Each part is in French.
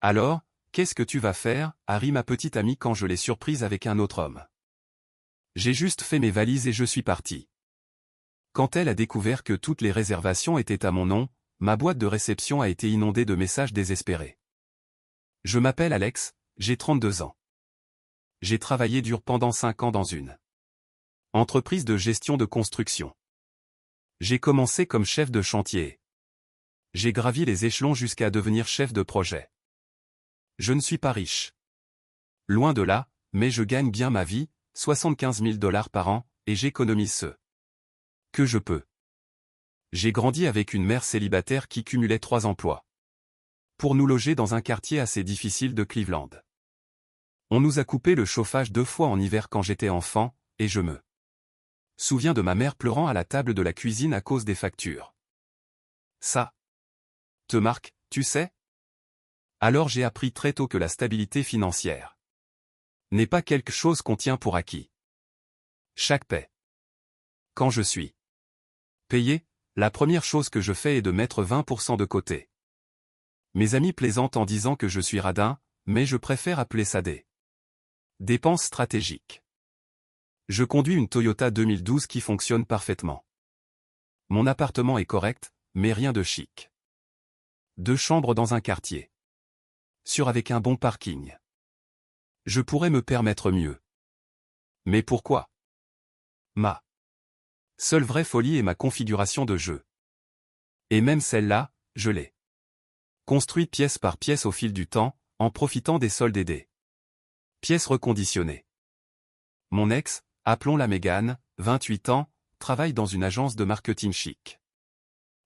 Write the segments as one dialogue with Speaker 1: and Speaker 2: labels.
Speaker 1: Alors, qu'est-ce que tu vas faire, Harry, ma petite amie, quand je l'ai surprise avec un autre homme? J'ai juste fait mes valises et je suis parti. Quand elle a découvert que toutes les réservations étaient à mon nom, ma boîte de réception a été inondée de messages désespérés. Je m'appelle Alex, j'ai 32 ans. J'ai travaillé dur pendant 5 ans dans une entreprise de gestion de construction. J'ai commencé comme chef de chantier. J'ai gravi les échelons jusqu'à devenir chef de projet. Je ne suis pas riche. Loin de là, mais je gagne bien ma vie, 75 000 $ par an, et j'économise ce que je peux. J'ai grandi avec une mère célibataire qui cumulait 3 emplois. Pour nous loger dans un quartier assez difficile de Cleveland. On nous a coupé le chauffage 2 fois en hiver quand j'étais enfant, et je me souviens de ma mère pleurant à la table de la cuisine à cause des factures. Ça te marque, tu sais? Alors j'ai appris très tôt que la stabilité financière n'est pas quelque chose qu'on tient pour acquis. Chaque paie. Quand je suis payé, la première chose que je fais est de mettre 20% de côté. Mes amis plaisantent en disant que je suis radin, mais je préfère appeler ça des dépenses stratégiques. Je conduis une Toyota 2012 qui fonctionne parfaitement. Mon appartement est correct, mais rien de chic. 2 chambres dans un quartier sûr avec un bon parking. Je pourrais me permettre mieux. Mais pourquoi? Ma seule vraie folie est ma configuration de jeu. Et même celle-là, je l'ai construite pièce par pièce au fil du temps, en profitant des soldes et des pièces reconditionnées. Mon ex, appelons-la Megan, 28 ans, travaille dans une agence de marketing chic.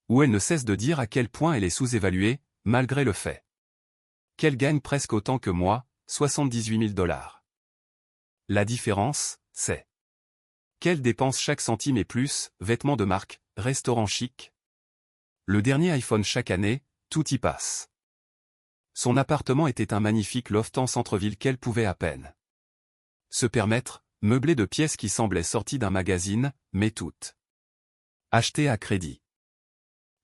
Speaker 1: Où elle ne cesse de dire à quel point elle est sous-évaluée, malgré le fait qu'elle gagne presque autant que moi, 78 000 $. La différence, c'est qu'elle dépense chaque centime et plus, vêtements de marque, restaurant chic. Le dernier iPhone chaque année, tout y passe. Son appartement était un magnifique loft en centre-ville qu'elle pouvait à peine se permettre, meublé de pièces qui semblaient sorties d'un magazine, mais toutes achetées à crédit.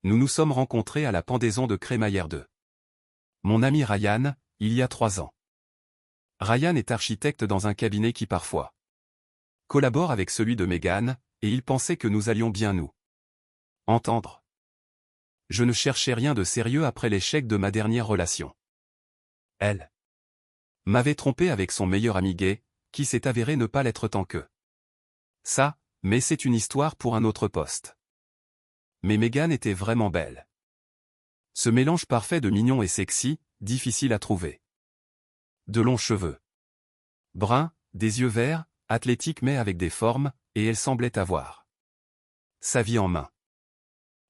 Speaker 1: Nous nous sommes rencontrés à la pendaison de crémaillère de mon ami Ryan, il y a 3 ans. Ryan est architecte dans un cabinet qui parfois collabore avec celui de Megan, et il pensait que nous allions bien nous entendre. Je ne cherchais rien de sérieux après l'échec de ma dernière relation. Elle m'avait trompé avec son meilleur ami gay, qui s'est avéré ne pas l'être tant que ça, mais c'est une histoire pour un autre poste. Mais Megan était vraiment belle. Ce mélange parfait de mignon et sexy, difficile à trouver. De longs cheveux bruns, des yeux verts, athlétiques mais avec des formes, et elle semblait avoir sa vie en main.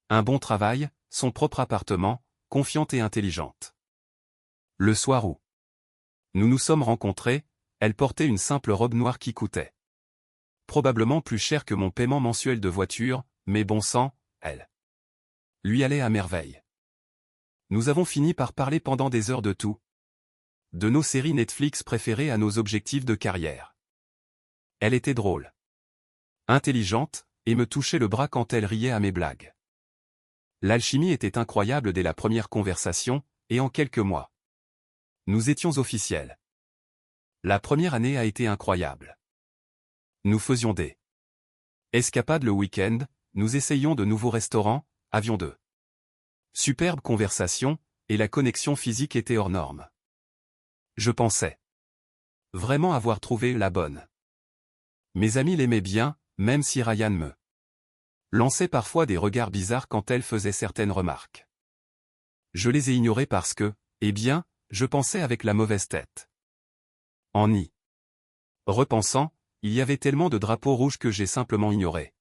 Speaker 1: Un bon travail, son propre appartement, confiante et intelligente. Le soir où nous nous sommes rencontrés, elle portait une simple robe noire qui coûtait probablement plus cher que mon paiement mensuel de voiture, mais bon sang, elle lui allait à merveille. Nous avons fini par parler pendant des heures de tout. De nos séries Netflix préférées à nos objectifs de carrière. Elle était drôle, intelligente, et me touchait le bras quand elle riait à mes blagues. L'alchimie était incroyable dès la première conversation, et en quelques mois, nous étions officiels. La première année a été incroyable. Nous faisions des escapades le week-end, nous essayions de nouveaux restaurants, avions de superbes conversations, et la connexion physique était hors norme. Je pensais vraiment avoir trouvé la bonne. Mes amis l'aimaient bien, même si Ryan me lançait parfois des regards bizarres quand elle faisait certaines remarques. Je les ai ignorés parce que, eh bien, je pensais avec la mauvaise tête. En y repensant, il y avait tellement de drapeaux rouges que j'ai simplement ignoré.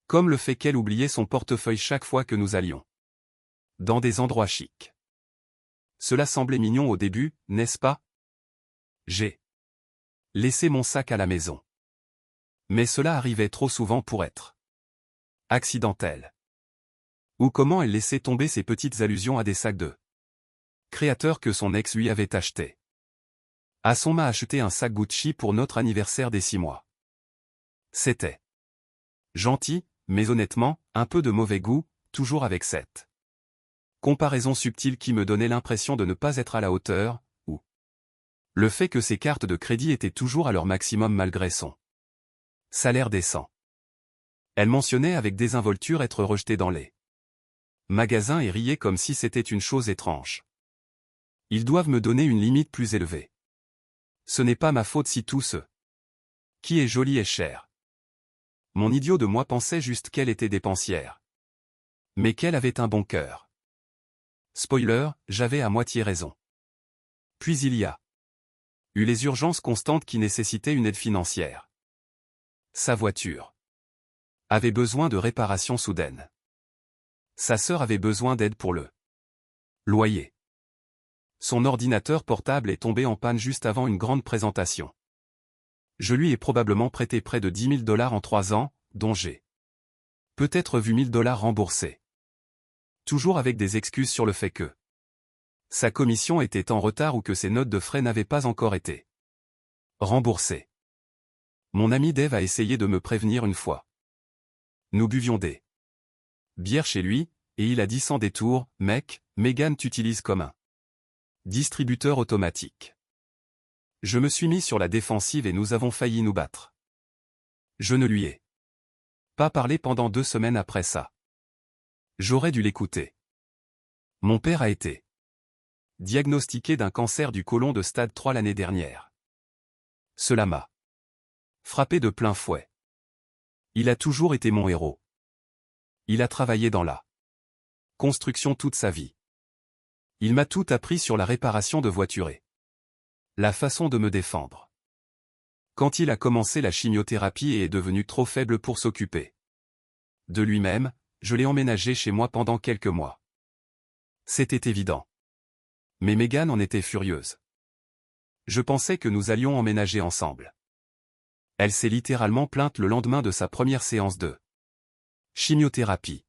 Speaker 1: Comme le fait qu'elle oubliait son portefeuille chaque fois que nous allions dans des endroits chics. Cela semblait mignon au début, n'est-ce pas? J'ai laissé mon sac à la maison. Mais cela arrivait trop souvent pour être accidentel. Ou comment elle laissait tomber ses petites allusions à des sacs de créateurs que son ex lui avait achetés. Asson m'a acheté un sac Gucci pour notre anniversaire des 6 mois. C'était gentil, mais honnêtement, un peu de mauvais goût, toujours avec cette Comparaison subtile qui me donnait l'impression de ne pas être à la hauteur, ou le fait que ses cartes de crédit étaient toujours à leur maximum malgré son salaire décent. Elle mentionnait avec désinvolture être rejetée dans les magasins et riait comme si c'était une chose étrange. Ils doivent me donner une limite plus élevée. Ce n'est pas ma faute si tout ce qui est joli est cher. Mon idiot de moi pensait juste qu'elle était dépensière. Mais qu'elle avait un bon cœur. Spoiler, j'avais à moitié raison. Puis il y a eu les urgences constantes qui nécessitaient une aide financière. Sa voiture avait besoin de réparation soudaine. Sa sœur avait besoin d'aide pour le loyer. Son ordinateur portable est tombé en panne juste avant une grande présentation. Je lui ai probablement prêté près de 10 000 $ en 3 ans, dont j'ai peut-être vu 1 000 $ remboursés. Toujours avec des excuses sur le fait que sa commission était en retard ou que ses notes de frais n'avaient pas encore été remboursées. Mon ami Dave a essayé de me prévenir une fois. Nous buvions des bières chez lui, et il a dit sans détour, « Mec, Megan t'utilise comme un distributeur automatique. » Je me suis mis sur la défensive et nous avons failli nous battre. Je ne lui ai pas parlé pendant 2 semaines après ça. J'aurais dû l'écouter. Mon père a été diagnostiqué d'un cancer du côlon de stade 3 l'année dernière. Cela m'a frappé de plein fouet. Il a toujours été mon héros. Il a travaillé dans la construction toute sa vie. Il m'a tout appris sur la réparation de voitures et la façon de me défendre. Quand il a commencé la chimiothérapie et est devenu trop faible pour s'occuper de lui-même, je l'ai emménagé chez moi pendant quelques mois. C'était évident. Mais Megan en était furieuse. Je pensais que nous allions emménager ensemble. Elle s'est littéralement plainte le lendemain de sa première séance de chimiothérapie.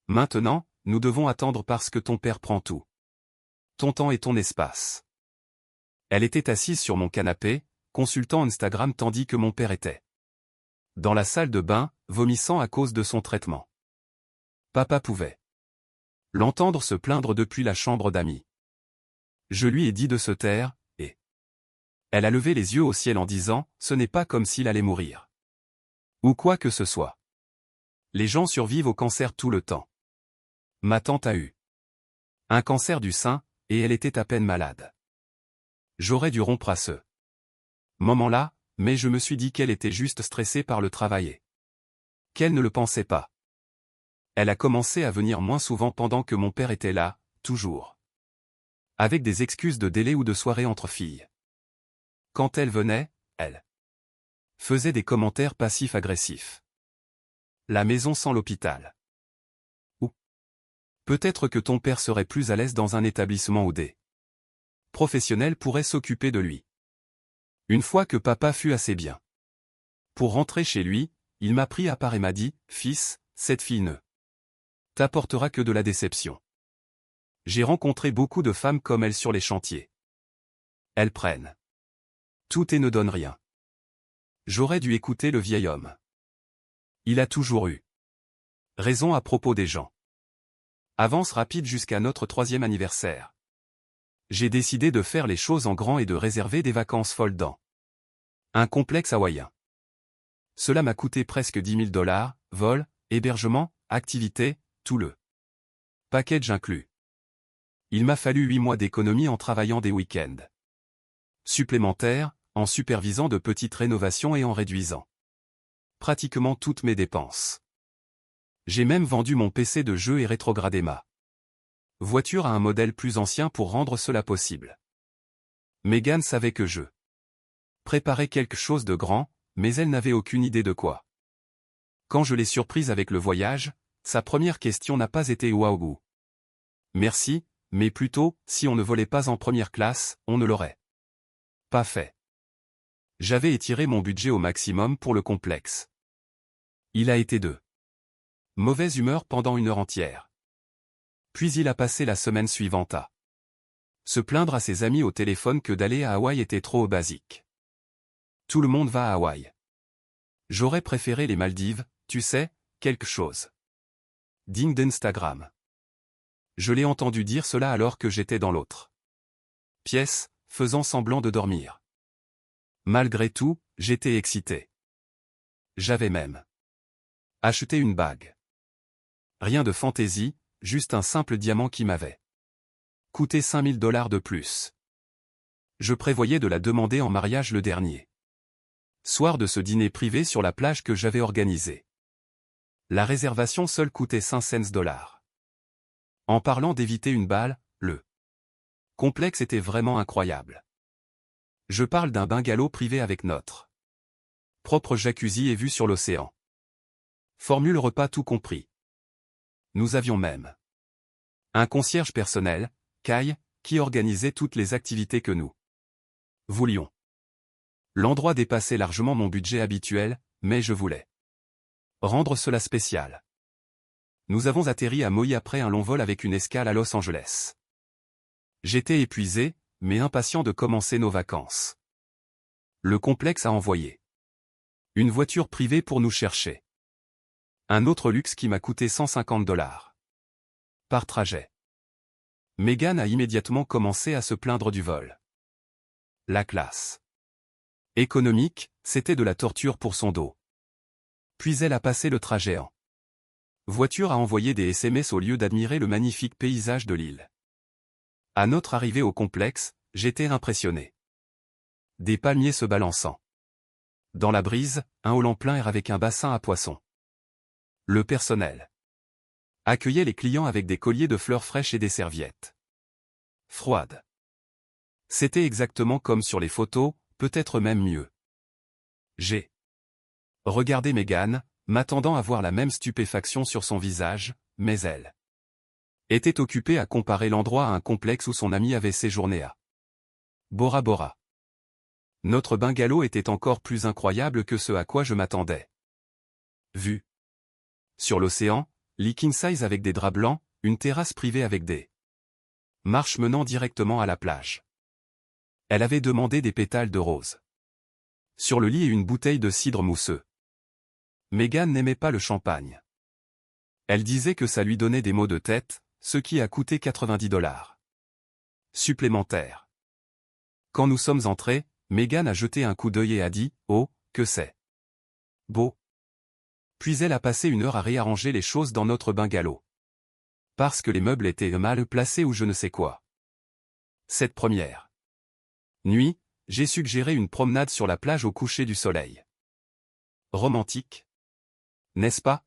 Speaker 1: Maintenant, nous devons attendre parce que ton père prend tout ton temps et ton espace. Elle était assise sur mon canapé, consultant Instagram tandis que mon père était dans la salle de bain, vomissant à cause de son traitement. Papa pouvait l'entendre se plaindre depuis la chambre d'amis. Je lui ai dit de se taire, et elle a levé les yeux au ciel en disant, ce n'est pas comme s'il allait mourir. Ou quoi que ce soit. Les gens survivent au cancer tout le temps. Ma tante a eu un cancer du sein, et elle était à peine malade. J'aurais dû rompre à ce moment-là, mais je me suis dit qu'elle était juste stressée par le travail et qu'elle ne le pensait pas. Elle a commencé à venir moins souvent pendant que mon père était là, toujours. Avec des excuses de délai ou de soirée entre filles. Quand elle venait, elle faisait des commentaires passifs-agressifs. La maison sans l'hôpital. Ou peut-être que ton père serait plus à l'aise dans un établissement où des professionnels pourraient s'occuper de lui. Une fois que papa fut assez bien pour rentrer chez lui, il m'a pris à part et m'a dit, « Fils, cette fille ne t'apportera que de la déception. J'ai rencontré beaucoup de femmes comme elle sur les chantiers. Elles prennent tout et ne donnent rien. » J'aurais dû écouter le vieil homme. Il a toujours eu raison à propos des gens. Avance rapide jusqu'à notre 3e anniversaire. J'ai décidé de faire les choses en grand et de réserver des vacances folles dans un complexe hawaïen. Cela m'a coûté presque 10 000 $, vol, hébergement, activités, tout le package inclus. Il m'a fallu 8 mois d'économie en travaillant des week-ends supplémentaires, en supervisant de petites rénovations et en réduisant pratiquement toutes mes dépenses. J'ai même vendu mon PC de jeu et rétrogradé ma voiture à un modèle plus ancien pour rendre cela possible. Megan savait que je préparais quelque chose de grand, mais elle n'avait aucune idée de quoi. Quand je l'ai surprise avec le voyage, sa première question n'a pas été « Waouh !» Merci, mais plutôt, si on ne volait pas en première classe, on ne l'aurait pas fait. J'avais étiré mon budget au maximum pour le complexe. Il a été de mauvaise humeur pendant 1 heure entière. Puis il a passé la semaine suivante à se plaindre à ses amis au téléphone que d'aller à Hawaï était trop basique. Tout le monde va à Hawaï. J'aurais préféré les Maldives, tu sais, quelque chose digne d'Instagram. Je l'ai entendu dire cela alors que j'étais dans l'autre pièce, faisant semblant de dormir. Malgré tout, j'étais excité. J'avais même acheté une bague. Rien de fantaisie, juste un simple diamant qui m'avait coûté $5000 de plus. Je prévoyais de la demander en mariage le dernier soir de ce dîner privé sur la plage que j'avais organisé. La réservation seule coûtait $500. En parlant d'éviter une balle, le complexe était vraiment incroyable. Je parle d'un bungalow privé avec notre propre jacuzzi et vue sur l'océan. Formule repas tout compris. Nous avions même un concierge personnel, Kai, qui organisait toutes les activités que nous voulions. L'endroit dépassait largement mon budget habituel, mais je voulais rendre cela spécial. Nous avons atterri à Maui après un long vol avec une escale à Los Angeles. J'étais épuisé, mais impatient de commencer nos vacances. Le complexe a envoyé une voiture privée pour nous chercher. Un autre luxe qui m'a coûté $150 par trajet. Megan a immédiatement commencé à se plaindre du vol. La classe économique, c'était de la torture pour son dos. Puis elle a passé le trajet en voiture à envoyer des SMS au lieu d'admirer le magnifique paysage de l'île. À notre arrivée au complexe, j'étais impressionné. Des palmiers se balançant dans la brise, un hall en plein air avec un bassin à poissons. Le personnel accueillait les clients avec des colliers de fleurs fraîches et des serviettes froides. C'était exactement comme sur les photos, peut-être même mieux. J'ai regardé Megan, m'attendant à voir la même stupéfaction sur son visage, mais elle était occupée à comparer l'endroit à un complexe où son ami avait séjourné à Bora Bora. Notre bungalow était encore plus incroyable que ce à quoi je m'attendais. Vue sur l'océan, lit king size avec des draps blancs, une terrasse privée avec des marches menant directement à la plage. Elle avait demandé des pétales de rose sur le lit et une bouteille de cidre mousseux. Megan n'aimait pas le champagne. Elle disait que ça lui donnait des maux de tête, ce qui a coûté $90 supplémentaires. Quand nous sommes entrés, Megan a jeté un coup d'œil et a dit « Oh, que c'est beau !» Puis elle a passé une heure à réarranger les choses dans notre bungalow. Parce que les meubles étaient mal placés ou je ne sais quoi. Cette première nuit, j'ai suggéré une promenade sur la plage au coucher du soleil. Romantique, n'est-ce pas?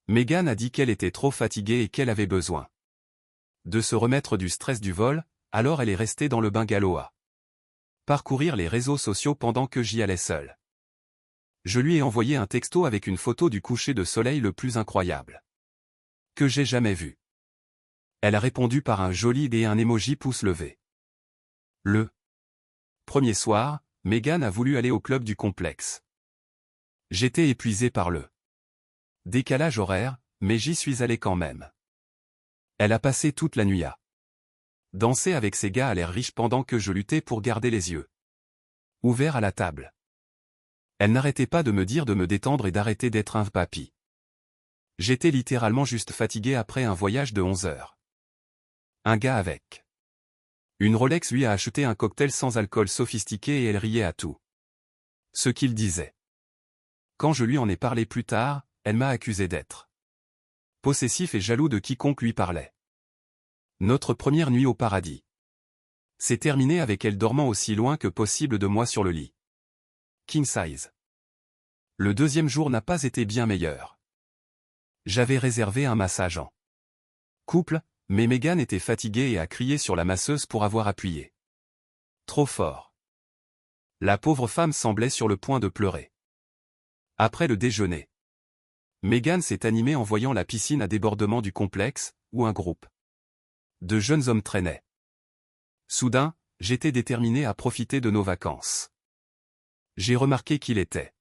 Speaker 1: Megan a dit qu'elle était trop fatiguée et qu'elle avait besoin de se remettre du stress du vol, alors elle est restée dans le bungalow à parcourir les réseaux sociaux pendant que j'y allais seul. Je lui ai envoyé un texto avec une photo du coucher de soleil le plus incroyable que j'ai jamais vu. Elle a répondu par un joli et un emoji pouce levé. Le premier soir, Megan a voulu aller au club du complexe. J'étais épuisé par le décalage horaire, mais j'y suis allé quand même. Elle a passé toute la nuit à danser avec ses gars à l'air riche pendant que je luttais pour garder les yeux ouverts à la table. Elle n'arrêtait pas de me dire de me détendre et d'arrêter d'être un papy. J'étais littéralement juste fatigué après un voyage de 11 heures. Un gars avec une Rolex lui a acheté un cocktail sans alcool sophistiqué et elle riait à tout ce qu'il disait. Quand je lui en ai parlé plus tard, elle m'a accusé d'être possessif et jaloux de quiconque lui parlait. Notre première nuit au paradis s'est terminée avec elle dormant aussi loin que possible de moi sur le lit king size. Le deuxième jour n'a pas été bien meilleur. J'avais réservé un massage en couple, mais Megan était fatiguée et a crié sur la masseuse pour avoir appuyé trop fort. La pauvre femme semblait sur le point de pleurer. Après le déjeuner, Megan s'est animée en voyant la piscine à débordement du complexe, où un groupe de jeunes hommes traînaient. Soudain, j'étais déterminé à profiter de nos vacances. J'ai remarqué qu'il était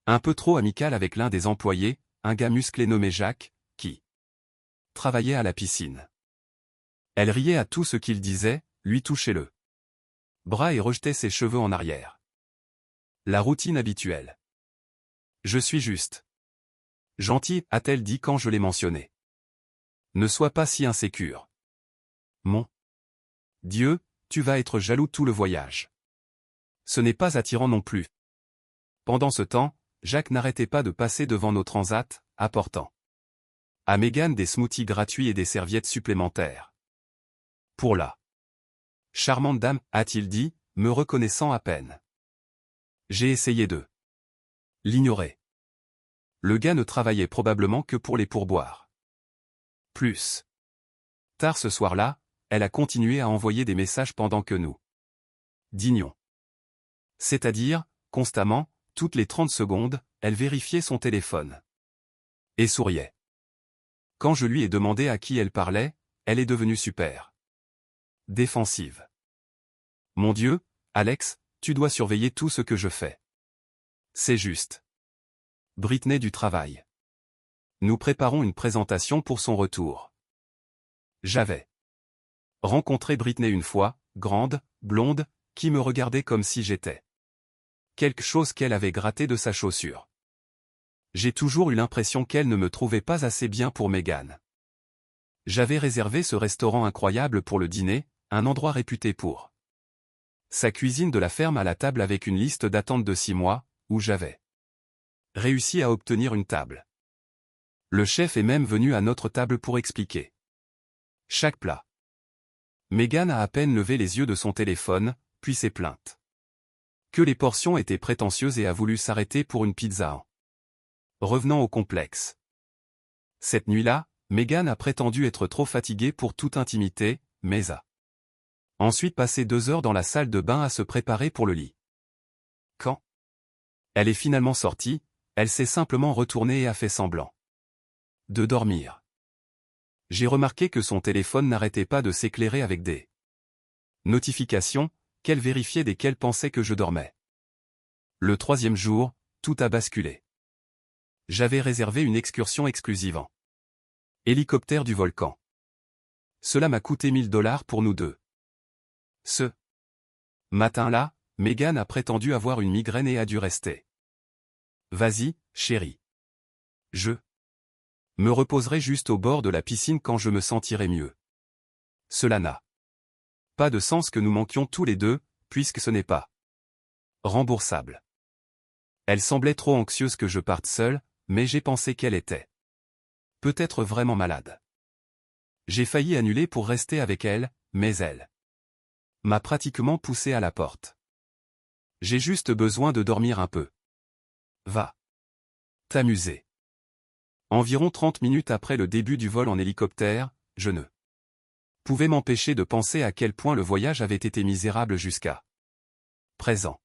Speaker 1: un peu trop amical avec l'un des employés, un gars musclé nommé Jacques, qui travaillait à la piscine. Elle riait à tout ce qu'il disait, lui touchait le bras et rejetait ses cheveux en arrière. La routine habituelle. Je suis juste gentil, a-t-elle dit quand je l'ai mentionné. Ne sois pas si insécure. Mon Dieu, tu vas être jaloux tout le voyage. Ce n'est pas attirant non plus. Pendant ce temps, Jacques n'arrêtait pas de passer devant nos transats, apportant à Meghan des smoothies gratuits et des serviettes supplémentaires. Pour la charmante dame, a-t-il dit, me reconnaissant à peine. J'ai essayé de l'ignorer. Le gars ne travaillait probablement que pour les pourboires. Plus tard ce soir-là, elle a continué à envoyer des messages pendant que nous dînions. C'est-à-dire, constamment, toutes les 30 secondes, elle vérifiait son téléphone. Et souriait. Quand je lui ai demandé à qui elle parlait, elle est devenue super défensive. Mon Dieu, Alex, tu dois surveiller tout ce que je fais. C'est juste. Britney du travail. Nous préparons une présentation pour son retour. J'avais rencontré Britney une fois, grande, blonde, qui me regardait comme si j'étais quelque chose qu'elle avait gratté de sa chaussure. J'ai toujours eu l'impression qu'elle ne me trouvait pas assez bien pour Meghan. J'avais réservé ce restaurant incroyable pour le dîner, un endroit réputé pour sa cuisine de la ferme à la table avec une liste d'attente de 6 mois, où j'avais réussi à obtenir une table. Le chef est même venu à notre table pour expliquer chaque plat. Meghan a à peine levé les yeux de son téléphone, puis s'est plainte que les portions étaient prétentieuses et a voulu s'arrêter pour une pizza en revenant au complexe. Cette nuit-là, Meghan a prétendu être trop fatiguée pour toute intimité, mais a ensuite passé 2 heures dans la salle de bain à se préparer pour le lit. Quand elle est finalement sortie, elle s'est simplement retournée et a fait semblant de dormir. J'ai remarqué que son téléphone n'arrêtait pas de s'éclairer avec des notifications, qu'elle vérifiait dès qu'elle pensait que je dormais. Le 3e jour, tout a basculé. J'avais réservé une excursion exclusive en hélicoptère du volcan. Cela m'a coûté $1000 pour nous deux. Ce matin-là, Meghan a prétendu avoir une migraine et a dû rester. Vas-y, chérie. Je me reposerai juste au bord de la piscine quand je me sentirai mieux. Cela n'a pas de sens que nous manquions tous les deux, puisque ce n'est pas remboursable. Elle semblait trop anxieuse que je parte seule, mais j'ai pensé qu'elle était peut-être vraiment malade. J'ai failli annuler pour rester avec elle, mais elle m'a pratiquement poussé à la porte. J'ai juste besoin de dormir un peu. Va t'amuser. Environ 30 minutes après le début du vol en hélicoptère, je ne pouvais m'empêcher de penser à quel point le voyage avait été misérable jusqu'à présent.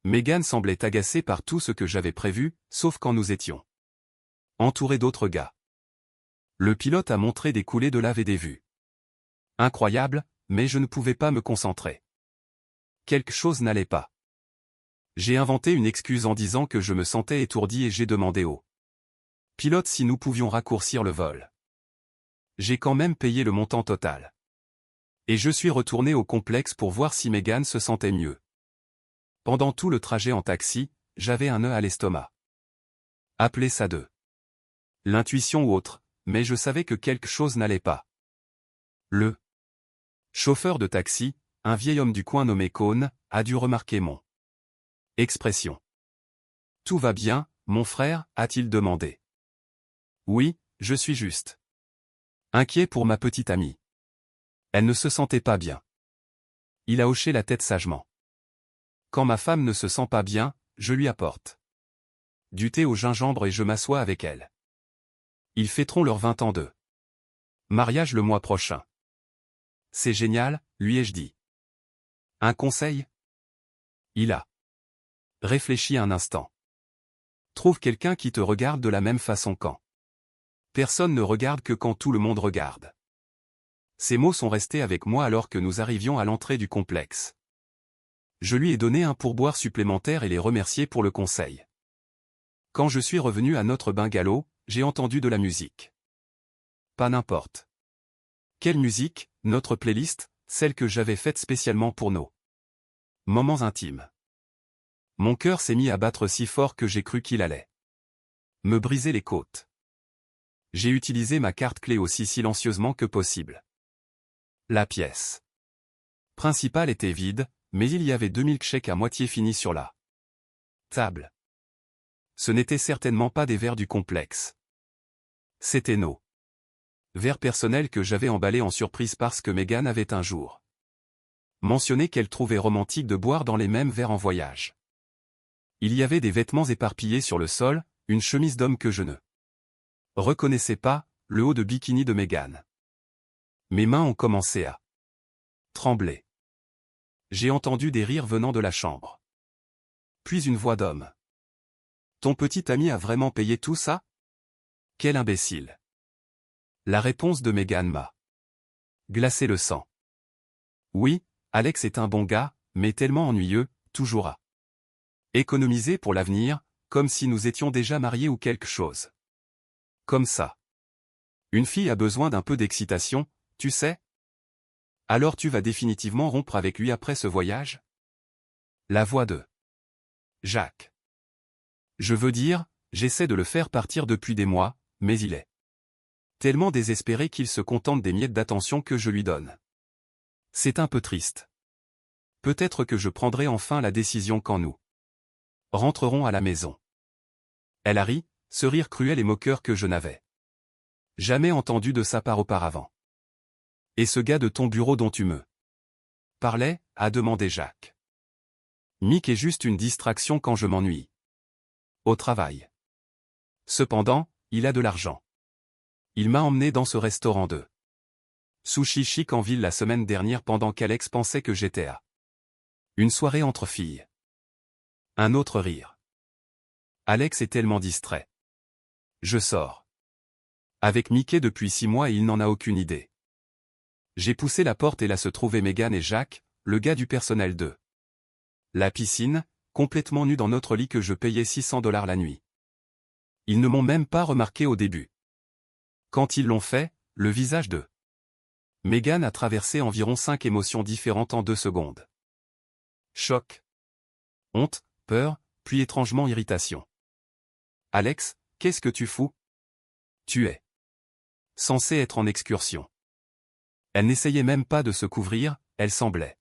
Speaker 1: Meghan semblait agacée par tout ce que j'avais prévu, sauf quand nous étions entourés d'autres gars. Le pilote a montré des coulées de lave et des vues incroyables, mais je ne pouvais pas me concentrer. Quelque chose n'allait pas. J'ai inventé une excuse en disant que je me sentais étourdi et j'ai demandé au pilote si nous pouvions raccourcir le vol. J'ai quand même payé le montant total. Et je suis retourné au complexe pour voir si Meghan se sentait mieux. Pendant tout le trajet en taxi, j'avais un nœud à l'estomac. Appelez ça de l'intuition ou autre, mais je savais que quelque chose n'allait pas. Le chauffeur de taxi, un vieil homme du coin nommé Cohn, a dû remarquer mon expression. « Tout va bien, mon frère ?» a-t-il demandé. « Oui, je suis juste inquiet pour ma petite amie. Elle ne se sentait pas bien. » Il a hoché la tête sagement. « Quand ma femme ne se sent pas bien, je lui apporte du thé au gingembre et je m'assois avec elle. Ils fêteront leurs 20 ans de mariage le mois prochain. C'est génial, lui ai-je dit. Un conseil ? Il a réfléchi un instant. Trouve quelqu'un qui te regarde de la même façon quand personne ne regarde que quand tout le monde regarde. Ces mots sont restés avec moi alors que nous arrivions à l'entrée du complexe. Je lui ai donné un pourboire supplémentaire et l'ai remercié pour le conseil. Quand je suis revenu à notre bungalow, j'ai entendu de la musique. Pas n'importe quelle musique, notre playlist, celle que j'avais faite spécialement pour nos moments intimes. Mon cœur s'est mis à battre si fort que j'ai cru qu'il allait me briser les côtes. J'ai utilisé ma carte clé aussi silencieusement que possible. La pièce principale était vide, mais il y avait 2 milkshakes à moitié finis sur la table. Ce n'étaient certainement pas des verres du complexe. C'étaient nos verres personnels que j'avais emballés en surprise parce que Megan avait un jour mentionné qu'elle trouvait romantique de boire dans les mêmes verres en voyage. Il y avait des vêtements éparpillés sur le sol, une chemise d'homme que je ne reconnaissais pas, le haut de bikini de Megan. Mes mains ont commencé à trembler. J'ai entendu des rires venant de la chambre. Puis une voix d'homme. Ton petit ami a vraiment payé tout ça? Quel imbécile! La réponse de Megan m'a glacé le sang. Oui, Alex est un bon gars, mais tellement ennuyeux, toujours à économiser pour l'avenir, comme si nous étions déjà mariés ou quelque chose. Comme ça. Une fille a besoin d'un peu d'excitation, tu sais? Alors tu vas définitivement rompre avec lui après ce voyage? La voix de Jacques. Je veux dire, j'essaie de le faire partir depuis des mois, mais il est tellement désespéré qu'il se contente des miettes d'attention que je lui donne. C'est un peu triste. Peut-être que je prendrai enfin la décision quand nous rentrerons à la maison. Elle a ri, ce rire cruel et moqueur que je n'avais jamais entendu de sa part auparavant. Et ce gars de ton bureau dont tu me parlais, a demandé Jacques. Mick est juste une distraction quand je m'ennuie. Au travail. Cependant, il a de l'argent. Il m'a emmené dans ce restaurant de sushi chic en ville la semaine dernière pendant qu'Alex pensait que j'étais à une soirée entre filles. Un autre rire. Alex est tellement distrait. Je sors avec Mickey depuis 6 mois et il n'en a aucune idée. J'ai poussé la porte et là se trouvaient Megan et Jacques, le gars du personnel de la piscine, complètement nus dans notre lit que je payais $600 la nuit. Ils ne m'ont même pas remarqué au début. Quand ils l'ont fait, le visage de Megan a traversé environ 5 émotions différentes en 2 secondes. Choc. Honte, peur, puis étrangement irritation. Alex, qu'est-ce que tu fous? Tu es censé être en excursion. Elle n'essayait même pas de se couvrir, elle semblait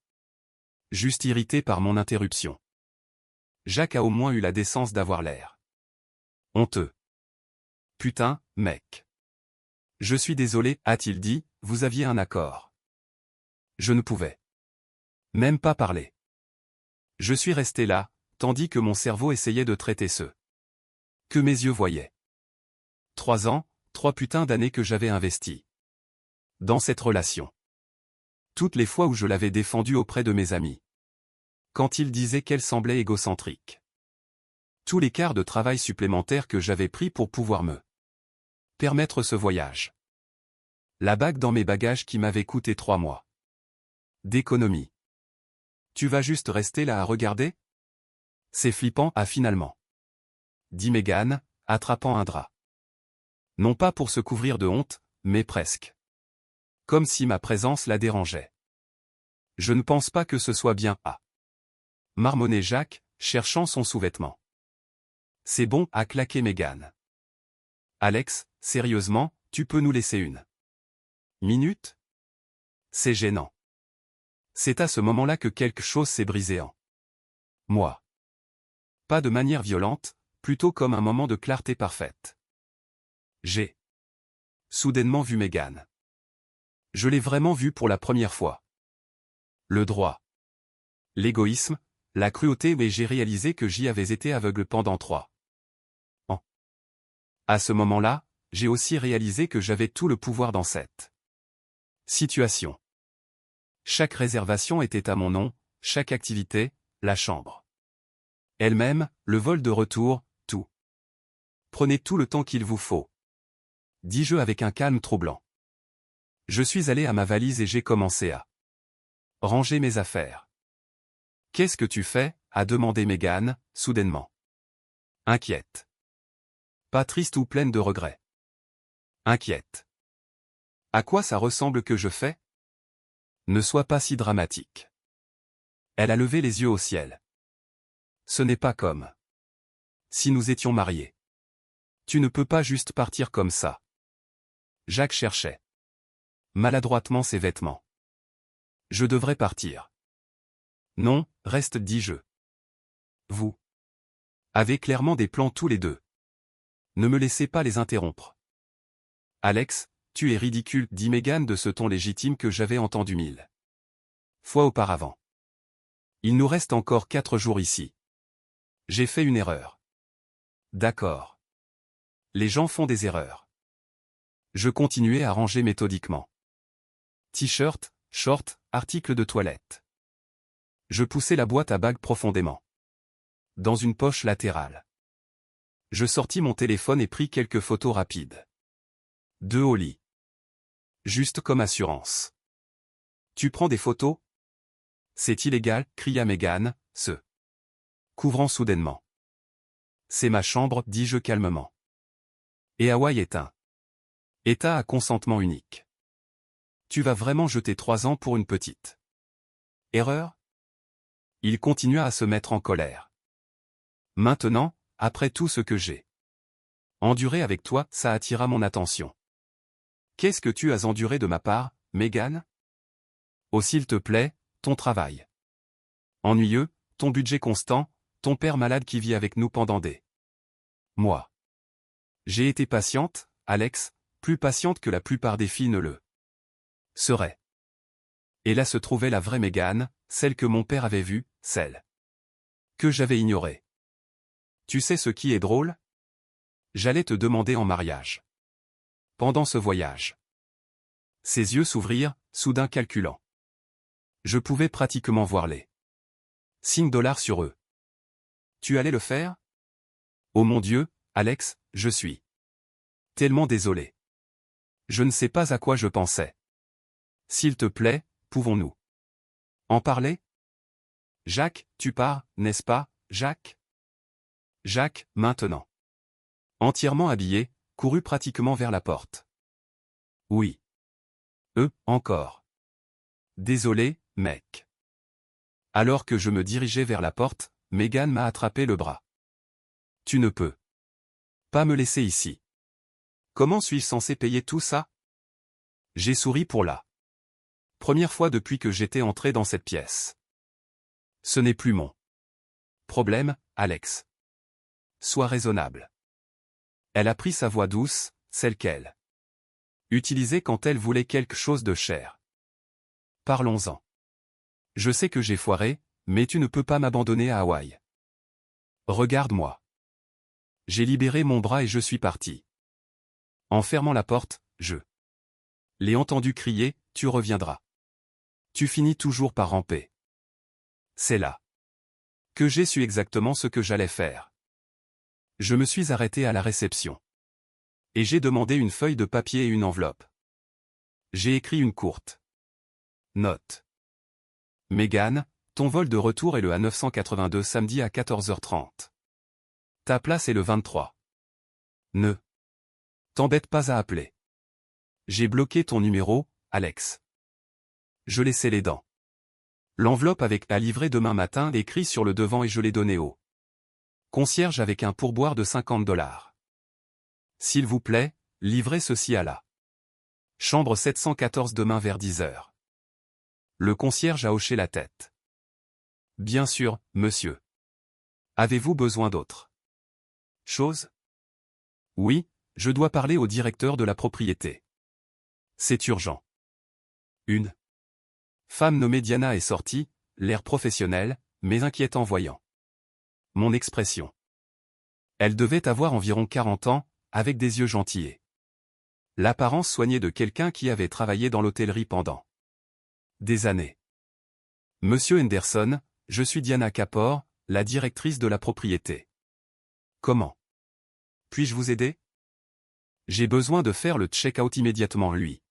Speaker 1: juste irritée par mon interruption. Jacques a au moins eu la décence d'avoir l'air honteux. Putain, mec. Je suis désolé, a-t-il dit, vous aviez un accord. Je ne pouvais même pas parler. Je suis resté là, tandis que mon cerveau essayait de traiter ce que mes yeux voyaient. 3 ans, 3 putains d'années que j'avais investis dans cette relation. Toutes les fois où je l'avais défendue auprès de mes amis. Quand ils disaient qu'elle semblait égocentrique. Tous les quarts de travail supplémentaires que j'avais pris pour pouvoir me permettre ce voyage. La bague dans mes bagages qui m'avait coûté 3 mois d'économie. Tu vas juste rester là à regarder? C'est flippant, finalement dit Megan, attrapant un drap. Non pas pour se couvrir de honte, mais presque. Comme si ma présence la dérangeait. Je ne pense pas que ce soit bien, marmonnait Jacques, cherchant son sous-vêtement. C'est bon, a claqué Megan. Alex, sérieusement, tu peux nous laisser une minute? C'est gênant. C'est à ce moment-là que quelque chose s'est brisé en moi. Pas de manière violente, plutôt comme un moment de clarté parfaite. J'ai soudainement vu Megan. Je l'ai vraiment vue pour la première fois. Le droit, l'égoïsme, la cruauté, mais j'ai réalisé que j'y avais été aveugle pendant 3 ans. À ce moment-là, j'ai aussi réalisé que j'avais tout le pouvoir dans cette situation. Chaque réservation était à mon nom, chaque activité, la chambre elle-même, le vol de retour, tout. Prenez tout le temps qu'il vous faut. Dis-je avec un calme troublant. Je suis allé à ma valise et j'ai commencé à ranger mes affaires. Qu'est-ce que tu fais? A demandé Megan, soudainement. Inquiète. Pas triste ou pleine de regrets. Inquiète. À quoi ça ressemble que je fais? Ne sois pas si dramatique. Elle a levé les yeux au ciel. Ce n'est pas comme si nous étions mariés. Tu ne peux pas juste partir comme ça. Jacques cherchait maladroitement ses vêtements. Je devrais partir. Non, reste, dis-je. Vous avez clairement des plans tous les deux. Ne me laissez pas les interrompre. Alex, tu es ridicule, dit Megan de ce ton légitime que j'avais entendu 1000 fois auparavant. Il nous reste encore 4 jours ici. J'ai fait une erreur. D'accord. Les gens font des erreurs. Je continuais à ranger méthodiquement. T-shirt, short, articles de toilette. Je poussai la boîte à bagues profondément. Dans une poche latérale. Je sortis mon téléphone et pris quelques photos rapides. 2 au lit. Juste comme assurance. Tu prends des photos? C'est illégal, cria Megan, se couvrant soudainement. C'est ma chambre, dis-je calmement. Et Hawaï est un État à consentement unique. Tu vas vraiment jeter 3 ans pour une petite erreur? Il continua à se mettre en colère. Maintenant, après tout ce que j'ai enduré avec toi, ça attira mon attention. Qu'est-ce que tu as enduré de ma part, Megan? Oh s'il te plaît, ton travail ennuyeux, ton budget constant, ton père malade qui vit avec nous pendant des mois. J'ai été patiente, Alex, plus patiente que la plupart des filles ne le seraient. Et là se trouvait la vraie Megan, celle que mon père avait vue, celle que j'avais ignorée. Tu sais ce qui est drôle? J'allais te demander en mariage. Pendant ce voyage. Ses yeux s'ouvrirent, soudain calculant. Je pouvais pratiquement voir les $5 sur eux. Tu allais le faire? Oh mon Dieu, Alex, je suis tellement désolé. Je ne sais pas à quoi je pensais. S'il te plaît, pouvons-nous en parler? Jacques, tu pars, n'est-ce pas, Jacques? Jacques, maintenant. Entièrement habillé, courut pratiquement vers la porte. Oui. Encore. Désolé, mec. Alors que je me dirigeais vers la porte, Megan m'a attrapé le bras. Tu ne peux pas me laisser ici. Comment suis-je censé payer tout ça? J'ai souri pour la première fois depuis que j'étais entré dans cette pièce. Ce n'est plus mon problème, Alex. Sois raisonnable. Elle a pris sa voix douce, celle qu'elle utilisait quand elle voulait quelque chose de cher. Parlons-en. Je sais que j'ai foiré, mais tu ne peux pas m'abandonner à Hawaï. Regarde-moi. J'ai libéré mon bras et je suis parti. En fermant la porte, je l'ai entendu crier, tu reviendras. Tu finis toujours par ramper. C'est là que j'ai su exactement ce que j'allais faire. Je me suis arrêté à la réception. Et j'ai demandé une feuille de papier et une enveloppe. J'ai écrit une courte note. Megan, ton vol de retour est le A982 samedi à 14h30. Ta place est le 23. Ne t'embête pas à appeler. J'ai bloqué ton numéro, Alex. Je l'ai scellé dans l'enveloppe avec à livrer demain matin écrit sur le devant et je l'ai donné au concierge avec un pourboire de $50. S'il vous plaît, livrez ceci à la chambre 714 demain vers 10h. Le concierge a hoché la tête. Bien sûr, monsieur. Avez-vous besoin d'autre chose? Oui, je dois parler au directeur de la propriété. C'est urgent. Une femme nommée Diana est sortie, l'air professionnel, mais inquiète en voyant mon expression. Elle devait avoir environ 40 ans, avec des yeux gentils et l'apparence soignée de quelqu'un qui avait travaillé dans l'hôtellerie pendant des années. Monsieur Henderson, je suis Diana Kapor, la directrice de la propriété. Comment puis-je vous aider? J'ai besoin de faire le check-out immédiatement, lui.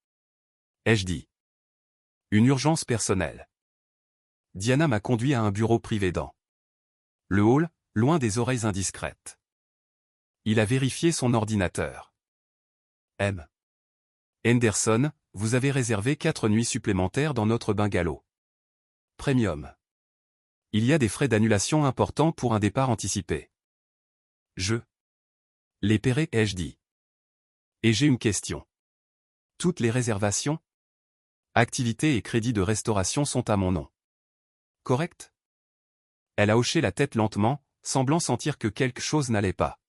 Speaker 1: Ai-je dit. Une urgence personnelle. Diana m'a conduit à un bureau privé dans le hall, loin des oreilles indiscrètes. Il a vérifié son ordinateur. M. Henderson, vous avez réservé 4 nuits supplémentaires dans notre bungalow Premium. Il y a des frais d'annulation importants pour un départ anticipé. Je les paierai, ai-je dit. Et j'ai une question. Toutes les réservations, activités et crédits de restauration sont à mon nom. Correct? Elle a hoché la tête lentement, semblant sentir que quelque chose n'allait pas.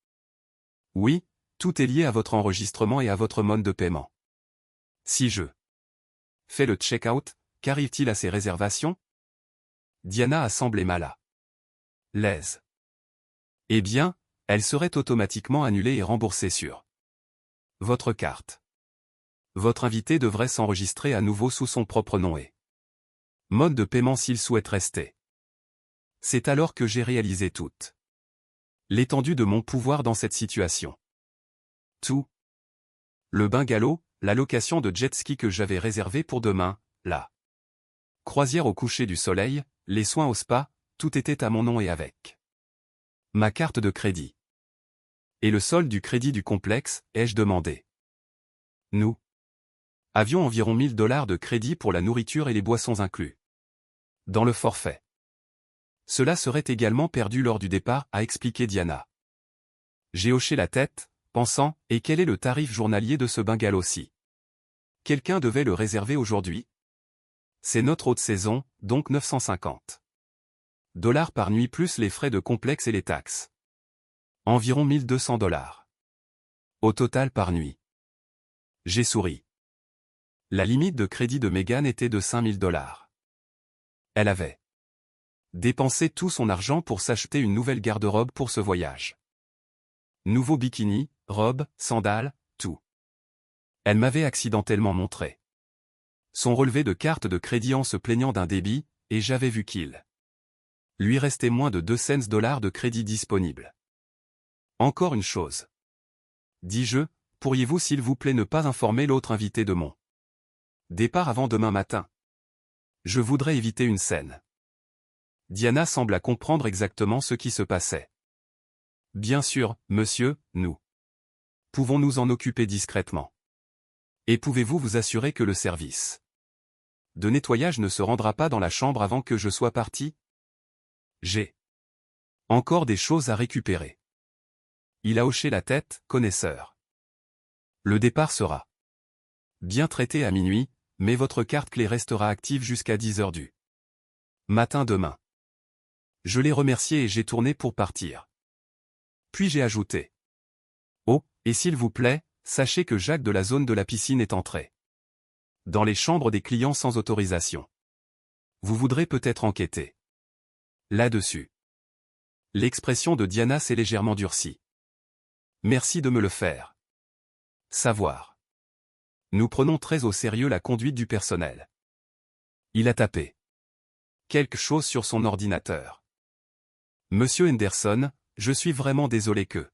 Speaker 1: Oui, tout est lié à votre enregistrement et à votre mode de paiement. Si je fais le check-out, qu'arrive-t-il à ces réservations? Diana a semblé mal à l'aise. Eh bien, elles seraient automatiquement annulées et remboursées sur votre carte. Votre invité devrait s'enregistrer à nouveau sous son propre nom et mode de paiement s'il souhaite rester. C'est alors que j'ai réalisé toute l'étendue de mon pouvoir dans cette situation. Tout. Le bungalow, la location de jet ski que j'avais réservée pour demain, la croisière au coucher du soleil, les soins au spa, tout était à mon nom et avec ma carte de crédit. Et le solde du crédit du complexe, ai-je demandé. Nous avions environ $1000 de crédit pour la nourriture et les boissons inclus dans le forfait. Cela serait également perdu lors du départ, a expliqué Diana. J'ai hoché la tête, pensant, et quel est le tarif journalier de ce bungalow-ci? Quelqu'un devait le réserver aujourd'hui? C'est notre haute saison, donc $950 par nuit plus les frais de complexe et les taxes. Environ $1200. Au total par nuit. J'ai souri. La limite de crédit de Megan était de $5000. Elle avait dépensé tout son argent pour s'acheter une nouvelle garde-robe pour ce voyage. Nouveau bikini, robe, sandales, tout. Elle m'avait accidentellement montré son relevé de carte de crédit en se plaignant d'un débit, et j'avais vu qu'il lui restait moins de 2 cents de crédit disponible. Encore une chose. Dis-je, pourriez-vous s'il vous plaît ne pas informer l'autre invité de mon départ avant demain matin? Je voudrais éviter une scène. Diana sembla comprendre exactement ce qui se passait. Bien sûr, monsieur, nous pouvons nous en occuper discrètement. Et pouvez-vous vous assurer que le service de nettoyage ne se rendra pas dans la chambre avant que je sois parti? J'ai encore des choses à récupérer. Il a hoché la tête, connaisseur. Le départ sera bien traité à minuit, mais votre carte clé restera active jusqu'à 10 heures du matin demain. Je l'ai remercié et j'ai tourné pour partir. Puis j'ai ajouté. Oh, et s'il vous plaît, sachez que Jacques de la zone de la piscine est entré dans les chambres des clients sans autorisation. Vous voudrez peut-être enquêter là-dessus. L'expression de Diana s'est légèrement durcie. Merci de me le faire savoir. Nous prenons très au sérieux la conduite du personnel. Il a tapé quelque chose sur son ordinateur. Monsieur Henderson, je suis vraiment désolé que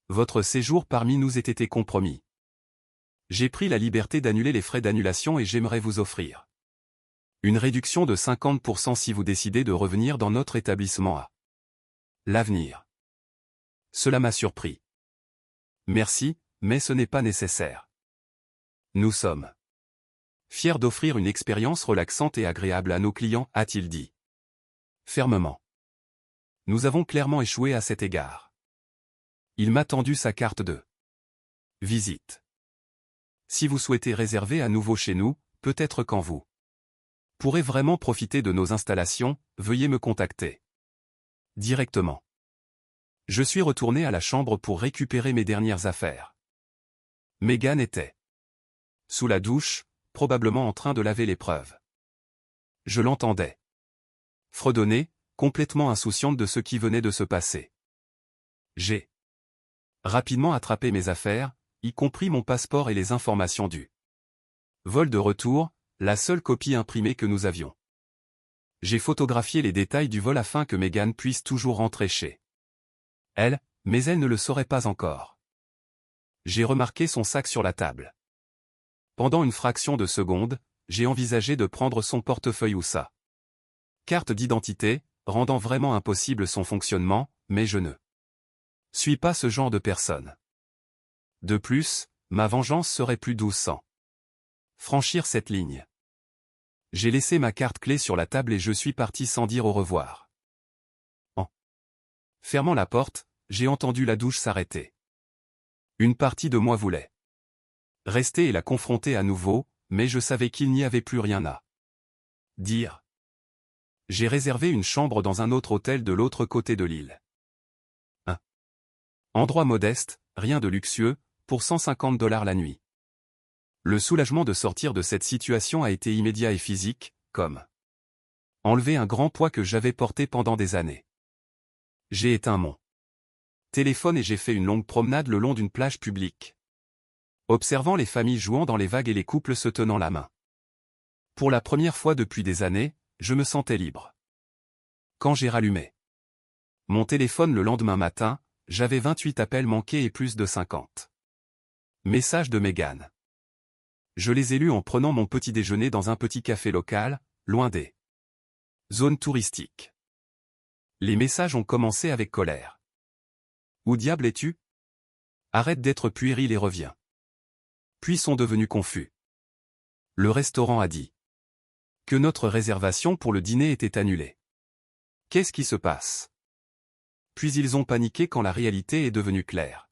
Speaker 1: votre séjour parmi nous ait été compromis. J'ai pris la liberté d'annuler les frais d'annulation et j'aimerais vous offrir une réduction de 50% si vous décidez de revenir dans notre établissement à l'avenir. Cela m'a surpris. Merci, mais ce n'est pas nécessaire. Nous sommes fiers d'offrir une expérience relaxante et agréable à nos clients, a-t-il dit fermement. Nous avons clairement échoué à cet égard. Il m'a tendu sa carte de visite. Si vous souhaitez réserver à nouveau chez nous, peut-être quand vous pourrez vraiment profiter de nos installations, veuillez me contacter directement. Je suis retourné à la chambre pour récupérer mes dernières affaires. Megan était sous la douche, probablement en train de laver l'épreuve. Je l'entendais fredonner, complètement insouciante de ce qui venait de se passer. J'ai rapidement attrapé mes affaires, y compris mon passeport et les informations du vol de retour, la seule copie imprimée que nous avions. J'ai photographié les détails du vol afin que Megan puisse toujours rentrer chez elle, mais elle ne le saurait pas encore. J'ai remarqué son sac sur la table. Pendant une fraction de seconde, j'ai envisagé de prendre son portefeuille ou sa carte d'identité, rendant vraiment impossible son fonctionnement, mais je ne suis pas ce genre de personne. De plus, ma vengeance serait plus douce sans franchir cette ligne. J'ai laissé ma carte clé sur la table et je suis parti sans dire au revoir. En fermant la porte, j'ai entendu la douche s'arrêter. Une partie de moi voulait Rester et la confronter à nouveau, mais je savais qu'il n'y avait plus rien à dire. J'ai réservé une chambre dans un autre hôtel de l'autre côté de l'île. Un endroit modeste, rien de luxueux, pour $150 la nuit. Le soulagement de sortir de cette situation a été immédiat et physique, comme enlever un grand poids que j'avais porté pendant des années. J'ai éteint mon téléphone et j'ai fait une longue promenade le long d'une plage publique, observant les familles jouant dans les vagues et les couples se tenant la main. Pour la première fois depuis des années, je me sentais libre. Quand j'ai rallumé mon téléphone le lendemain matin, j'avais 28 appels manqués et plus de 50 messages de Megan. Je les ai lus en prenant mon petit déjeuner dans un petit café local, loin des zones touristiques. Les messages ont commencé avec colère. Où diable es-tu? Arrête d'être puéril et reviens. Puis sont devenus confus. Le restaurant a dit que notre réservation pour le dîner était annulée. Qu'est-ce qui se passe? Puis ils ont paniqué quand la réalité est devenue claire.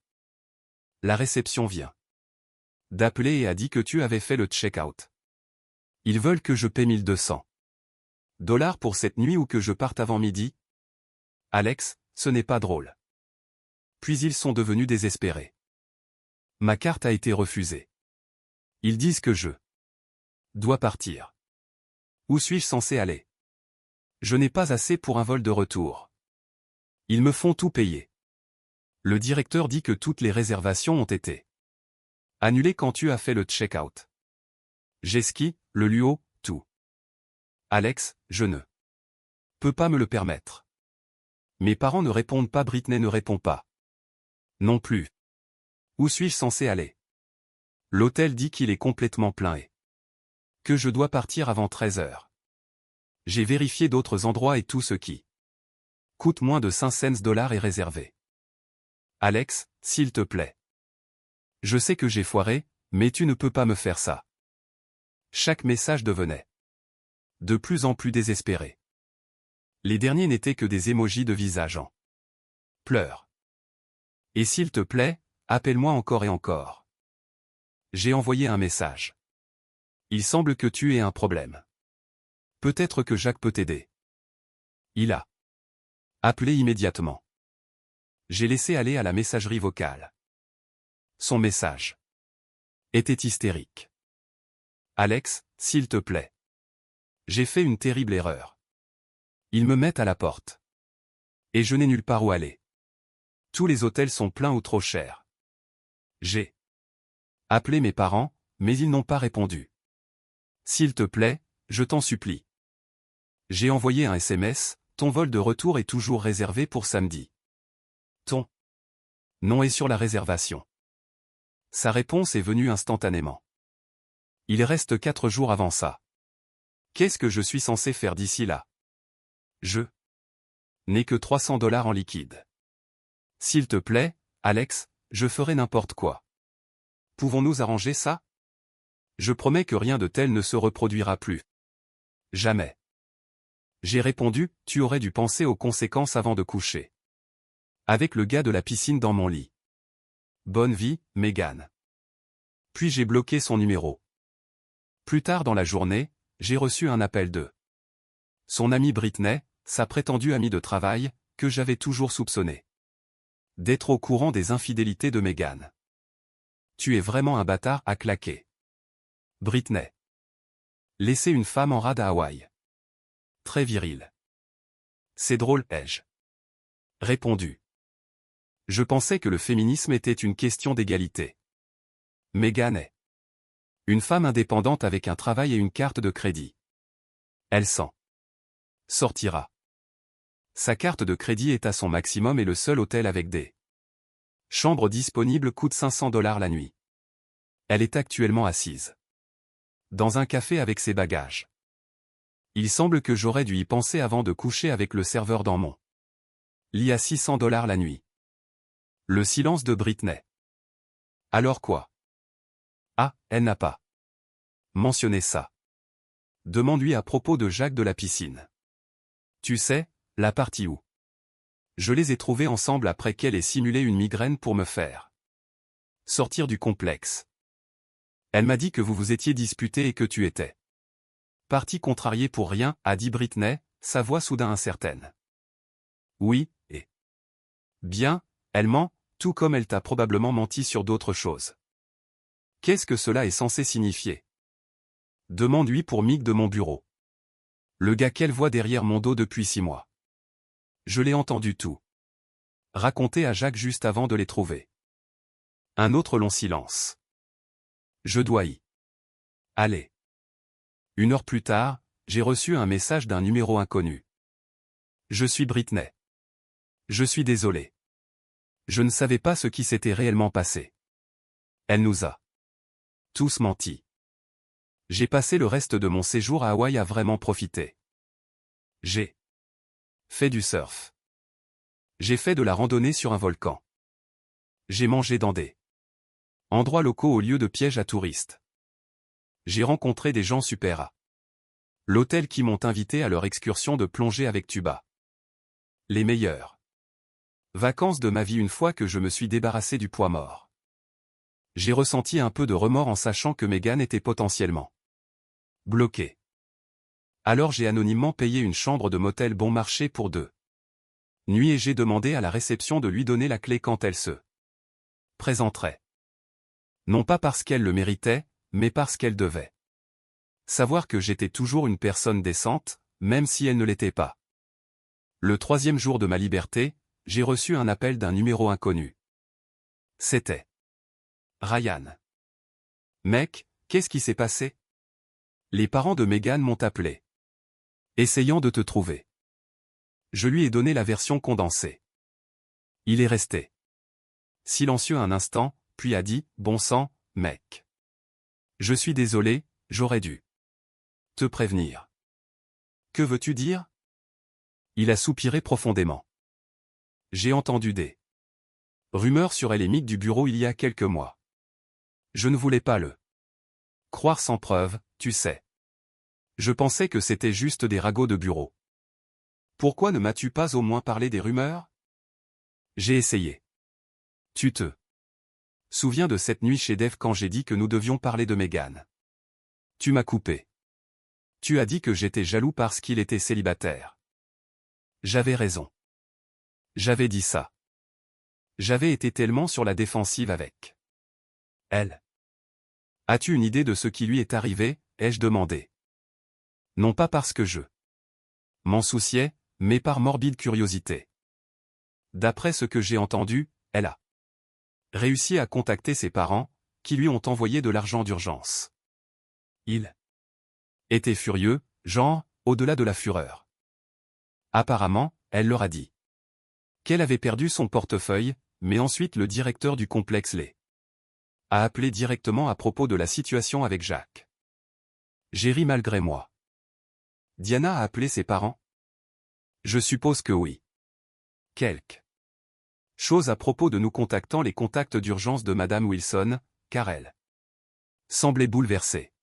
Speaker 1: La réception vient d'appeler et a dit que tu avais fait le check-out. Ils veulent que je paie $1200 pour cette nuit ou que je parte avant midi? Alex, ce n'est pas drôle. Puis ils sont devenus désespérés. Ma carte a été refusée. Ils disent que je dois partir. Où suis-je censé aller? Je n'ai pas assez pour un vol de retour. Ils me font tout payer. Le directeur dit que toutes les réservations ont été annulées quand tu as fait le check-out. Jet ski, le luau, tout. Alex, je ne peux pas me le permettre. Mes parents ne répondent pas, Britney ne répond pas. Non plus. Où suis-je censé aller? L'hôtel dit qu'il est complètement plein et que je dois partir avant 13 heures. J'ai vérifié d'autres endroits et tout ce qui coûte moins de $500 est réservé. Alex, s'il te plaît. Je sais que j'ai foiré, mais tu ne peux pas me faire ça. Chaque message devenait de plus en plus désespéré. Les derniers n'étaient que des émojis de visage en pleurs. Et s'il te plaît, appelle-moi encore et encore. J'ai envoyé un message. Il semble que tu aies un problème. Peut-être que Jacques peut t'aider. Il a appelé immédiatement. J'ai laissé aller à la messagerie vocale. Son message était hystérique. Alex, s'il te plaît. J'ai fait une terrible erreur. Ils me mettent à la porte. Et je n'ai nulle part où aller. Tous les hôtels sont pleins ou trop chers. J'ai appelé mes parents, mais ils n'ont pas répondu. S'il te plaît, je t'en supplie. J'ai envoyé un SMS, ton vol de retour est toujours réservé pour samedi. Ton nom est sur la réservation. Sa réponse est venue instantanément. Il reste 4 jours avant ça. Qu'est-ce que je suis censé faire d'ici là? Je n'ai que $300 en liquide. S'il te plaît, Alex, je ferai n'importe quoi. Pouvons-nous arranger ça? Je promets que rien de tel ne se reproduira plus. Jamais. J'ai répondu, tu aurais dû penser aux conséquences avant de coucher. Avec le gars de la piscine dans mon lit. Bonne vie, Megan. Puis j'ai bloqué son numéro. Plus tard dans la journée, j'ai reçu un appel de son amie Britney, sa prétendue amie de travail, que j'avais toujours soupçonné d'être au courant des infidélités de Megan. Tu es vraiment un bâtard, à claquer. Britney. Laisser une femme en rade à Hawaï. Très viril. C'est drôle, ai-je répondu. Je pensais que le féminisme était une question d'égalité. Megan est une femme indépendante avec un travail et une carte de crédit. Elle s'en sortira. Sa carte de crédit est à son maximum et le seul hôtel avec des chambres disponibles coûte $500 la nuit. Elle est actuellement assise dans un café avec ses bagages. Il semble que j'aurais dû y penser avant de coucher avec le serveur dans mon lit à $600 la nuit. Le silence de Britney. Alors quoi? Ah, elle n'a pas mentionné ça. Demande-lui à propos de Jacques de la piscine. Tu sais, la partie où je les ai trouvés ensemble après qu'elle ait simulé une migraine pour me faire sortir du complexe. Elle m'a dit que vous vous étiez disputé et que tu étais parti contrarié pour rien, a dit Britney, sa voix soudain incertaine. Oui, et bien, elle ment, tout comme elle t'a probablement menti sur d'autres choses. Qu'est-ce que cela est censé signifier? Demande-lui pour Mick de mon bureau. Le gars qu'elle voit derrière mon dos depuis 6 mois. Je l'ai entendu tout raconter à Jacques juste avant de les trouver. Un autre long silence. Je dois y aller. 1 heure plus tard, j'ai reçu un message d'un numéro inconnu. Je suis Britney. Je suis désolé. Je ne savais pas ce qui s'était réellement passé. Elle nous a tous menti. J'ai passé le reste de mon séjour à Hawaï à vraiment profiter. J'ai fait du surf. J'ai fait de la randonnée sur un volcan. J'ai mangé dans des endroits locaux au lieu de pièges à touristes. J'ai rencontré des gens super à l'hôtel qui m'ont invité à leur excursion de plongée avec tuba. Les meilleures vacances de ma vie une fois que je me suis débarrassé du poids mort. J'ai ressenti un peu de remords en sachant que Megan était potentiellement bloquée. Alors j'ai anonymement payé une chambre de motel bon marché pour 2 nuits et j'ai demandé à la réception de lui donner la clé quand elle se présenterait. Non pas parce qu'elle le méritait, mais parce qu'elle devait savoir que j'étais toujours une personne décente, même si elle ne l'était pas. Le 3e jour de ma liberté, j'ai reçu un appel d'un numéro inconnu. C'était Ryan. Mec, qu'est-ce qui s'est passé? Les parents de Megan m'ont appelé. Essayant de te trouver. Je lui ai donné la version condensée. Il est resté silencieux un instant, puis a dit, bon sang, mec. Je suis désolé, j'aurais dû te prévenir. Que veux-tu dire? Il a soupiré profondément. J'ai entendu des rumeurs sur elle et Mick du bureau il y a quelques mois. Je ne voulais pas le croire sans preuve, tu sais. Je pensais que c'était juste des ragots de bureau. Pourquoi ne m'as-tu pas au moins parlé des rumeurs? J'ai essayé. Tu te souviens de cette nuit chez Dave quand j'ai dit que nous devions parler de Megan? Tu m'as coupé. Tu as dit que j'étais jaloux parce qu'il était célibataire. J'avais raison. J'avais dit ça. J'avais été tellement sur la défensive avec elle. As-tu une idée de ce qui lui est arrivé? Ai-je demandé. Non pas parce que je m'en souciais, mais par morbide curiosité. D'après ce que j'ai entendu, elle a réussi à contacter ses parents, qui lui ont envoyé de l'argent d'urgence. Il était furieux, genre, au-delà de la fureur. Apparemment, elle leur a dit qu'elle avait perdu son portefeuille, mais ensuite le directeur du complexe les a appelé directement à propos de la situation avec Jacques. J'ai ri malgré moi. Diana a appelé ses parents? Je suppose que oui. Quelque chose à propos de nous contactant les contacts d'urgence de Madame Wilson, car elle semblait bouleversée.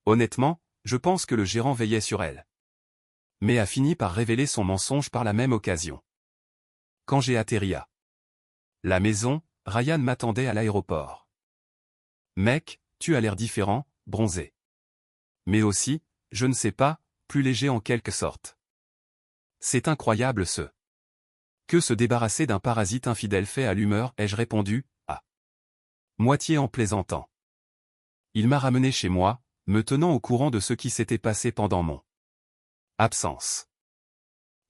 Speaker 1: Honnêtement, je pense que le gérant veillait sur elle. Mais a fini par révéler son mensonge par la même occasion. Quand j'ai atterri à la maison, Ryan m'attendait à l'aéroport. Mec, tu as l'air différent, bronzé. Mais aussi, je ne sais pas, plus léger en quelque sorte. C'est incroyable ce que se débarrasser d'un parasite infidèle fait à l'humeur, ai-je répondu, à moitié en plaisantant. Il m'a ramené chez moi, me tenant au courant de ce qui s'était passé pendant mon absence.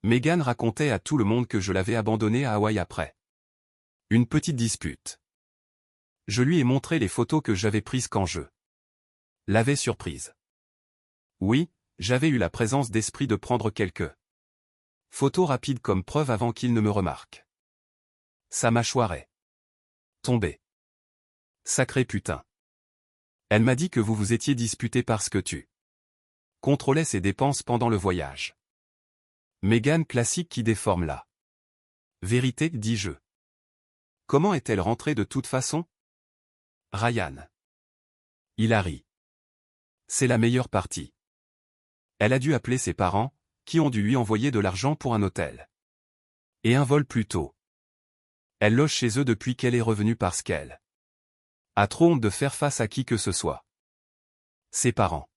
Speaker 1: Megan racontait à tout le monde que je l'avais abandonné à Hawaï après une petite dispute. Je lui ai montré les photos que j'avais prises quand je l'avais surprise. Oui, j'avais eu la présence d'esprit de prendre quelques photos rapides comme preuve avant qu'il ne me remarque. Sa mâchoire est tombée. Sacré putain. Elle m'a dit que vous vous étiez disputé parce que tu contrôlais ses dépenses pendant le voyage. Megan classique qui déforme la vérité, dis-je. Comment est-elle rentrée de toute façon? Ryan. Il a ri. C'est la meilleure partie. Elle a dû appeler ses parents, qui ont dû lui envoyer de l'argent pour un hôtel. Et un vol plus tôt. Elle loge chez eux depuis qu'elle est revenue parce qu'elle A trop honte de faire face à qui que ce soit. Ses parents.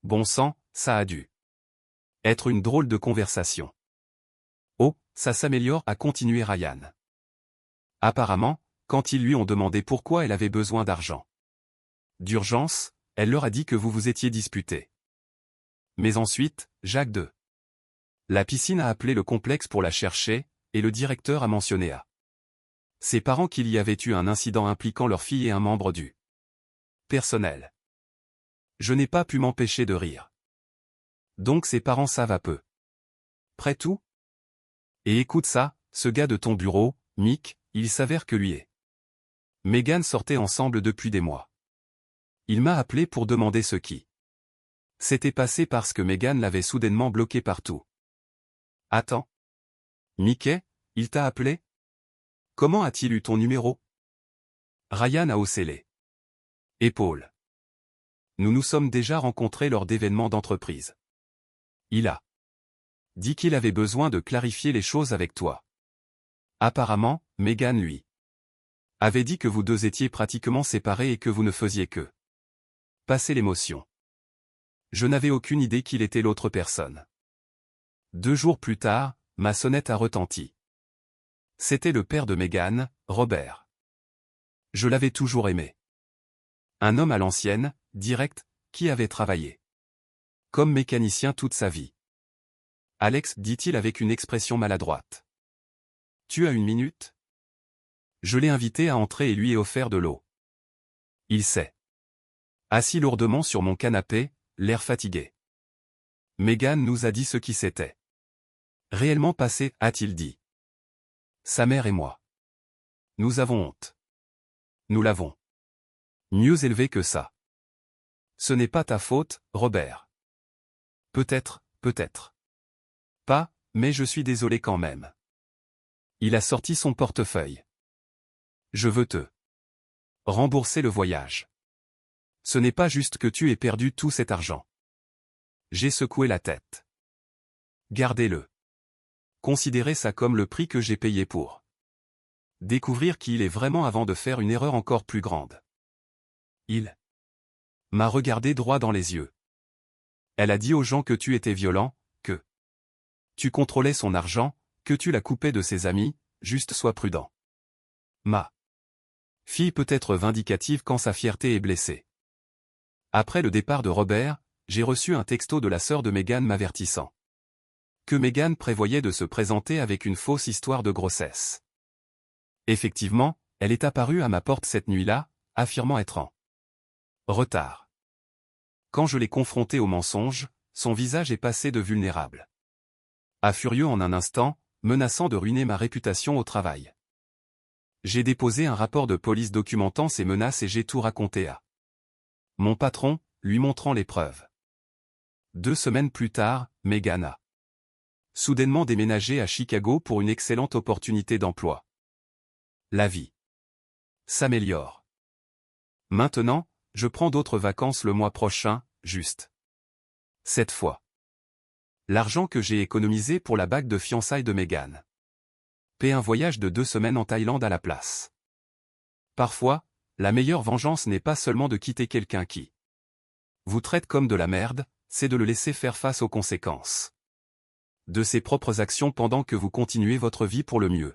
Speaker 1: Bon sang, ça a dû être une drôle de conversation. Oh, ça s'améliore, a continué Ryan. Apparemment, quand ils lui ont demandé pourquoi elle avait besoin d'argent d'urgence, elle leur a dit que vous vous étiez disputés. Mais ensuite, Jacques II. La piscine a appelé le complexe pour la chercher, et le directeur a mentionné à ses parents qu'il y avait eu un incident impliquant leur fille et un membre du personnel. Je n'ai pas pu m'empêcher de rire. Donc ses parents savent à peu près tout? Et écoute ça, ce gars de ton bureau, Mick, il s'avère que lui et Meghan sortaient ensemble depuis des mois. Il m'a appelé pour demander ce qui s'était passé parce que Meghan l'avait soudainement bloqué partout. Attends. Mickey, il t'a appelé? Comment a-t-il eu ton numéro? Ryan a haussé les épaules. Nous nous sommes déjà rencontrés lors d'événements d'entreprise. Il a dit qu'il avait besoin de clarifier les choses avec toi. Apparemment, Meghan lui avait dit que vous deux étiez pratiquement séparés et que vous ne faisiez que passer l'émotion. Je n'avais aucune idée qu'il était l'autre personne. 2 jours plus tard, ma sonnette a retenti. C'était le père de Meghan, Robert. Je l'avais toujours aimé. Un homme à l'ancienne, direct, qui avait travaillé comme mécanicien toute sa vie. Alex, dit-il avec une expression maladroite. Tu as 1 minute? Je l'ai invité à entrer et lui ai offert de l'eau. Il s'est assis lourdement sur mon canapé, l'air fatigué. Meghan nous a dit ce qui s'était réellement passé, a-t-il dit. Sa mère et moi. Nous avons honte. Nous l'avons mieux élevé que ça. Ce n'est pas ta faute, Robert. Peut-être, peut-être. Pas, mais je suis désolé quand même. Il a sorti son portefeuille. Je veux te rembourser le voyage. Ce n'est pas juste que tu aies perdu tout cet argent. J'ai secoué la tête. Gardez-le. Considérez ça comme le prix que j'ai payé pour découvrir qui il est vraiment avant de faire une erreur encore plus grande. Il m'a regardé droit dans les yeux. Elle a dit aux gens que tu étais violent, que tu contrôlais son argent, que tu la coupais de ses amis, juste sois prudent. Ma fille peut être vindicative quand sa fierté est blessée. Après le départ de Robert, j'ai reçu un texto de la sœur de Meghan m'avertissant que Meghan prévoyait de se présenter avec une fausse histoire de grossesse. Effectivement, elle est apparue à ma porte cette nuit-là, affirmant être en retard. Quand je l'ai confrontée au mensonge, son visage est passé de vulnérable à furieux en un instant, menaçant de ruiner ma réputation au travail. J'ai déposé un rapport de police documentant ces menaces et j'ai tout raconté à mon patron, lui montrant les preuves. 2 semaines plus tard, Meghan a soudainement déménagé à Chicago pour une excellente opportunité d'emploi. La vie s'améliore. Maintenant, je prends d'autres vacances le mois prochain, juste. Cette fois. L'argent que j'ai économisé pour la bague de fiançailles de Meghan. Paie un voyage de 2 semaines en Thaïlande à la place. Parfois, la meilleure vengeance n'est pas seulement de quitter quelqu'un qui vous traite comme de la merde, c'est de le laisser faire face aux conséquences de ses propres actions pendant que vous continuez votre vie pour le mieux.